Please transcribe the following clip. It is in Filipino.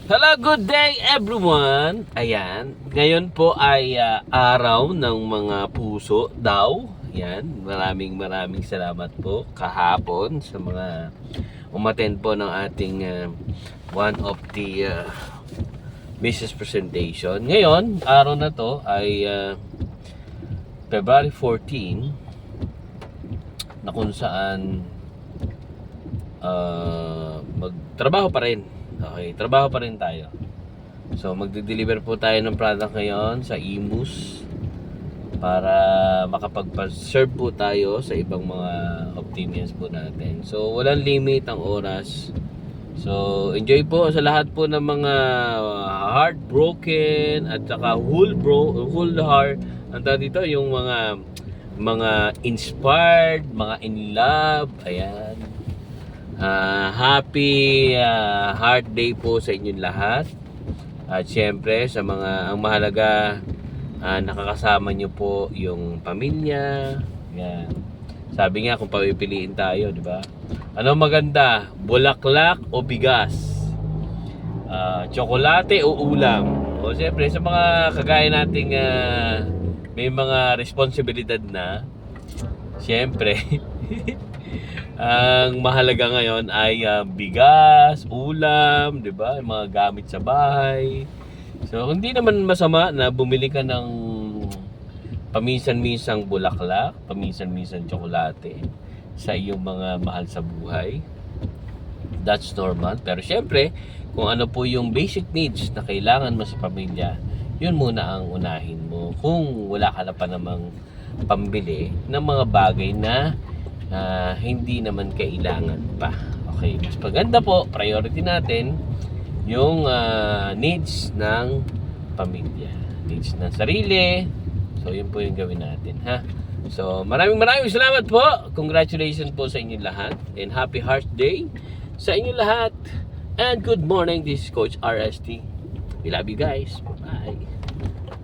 Hello, good day everyone. Ayan, ngayon po ay araw ng mga puso daw. Ayan, maraming salamat po kahapon sa mga umattend po ng ating one of the business presentation. Ngayon, araw na to ay February 14 na kung saan magtrabaho pa rin. Okay, trabaho pa rin tayo. So magde-deliver po tayo ng product ngayon sa Imus para makapag-serve po tayo sa ibang mga Optimians po natin. So walang limit ang oras. So enjoy po sa lahat po ng mga heartbroken at saka whole heart. Ang tawag dito, yung mga inspired, mga in love. Ayan. Happy Heart Day po sa inyong lahat. At syempre sa mga ang mahalaga, nakakasama nyo po yung pamilya. Yan. Sabi nga kung papipiliin tayo, di ba? Ano maganda? Bulaklak o bigas? Tsokolate o ulam? O syempre sa mga kagaya nating may mga responsibilidad na, syempre ang mahalaga ngayon ay bigas, ulam, 'di ba? Mga gamit sa bahay. So, hindi naman masama na bumili ka ng paminsan-minsang bulaklak, paminsan-minsang tsokolate sa iyong mga mahal sa buhay. That's normal. Pero syempre, kung ano po yung basic needs na kailangan mo sa pamilya, yun muna ang unahin mo. Kung wala ka na pa namang pambili ng mga bagay na hindi naman kailangan pa. Okay, mas maganda po, priority natin yung needs ng pamilya, needs ng sarili. So yun po yung gawin natin, ha. So maraming salamat po. Congratulations po sa inyong lahat and happy Heart Day sa inyong lahat. And good morning, this is Coach RST. We love you guys. Bye.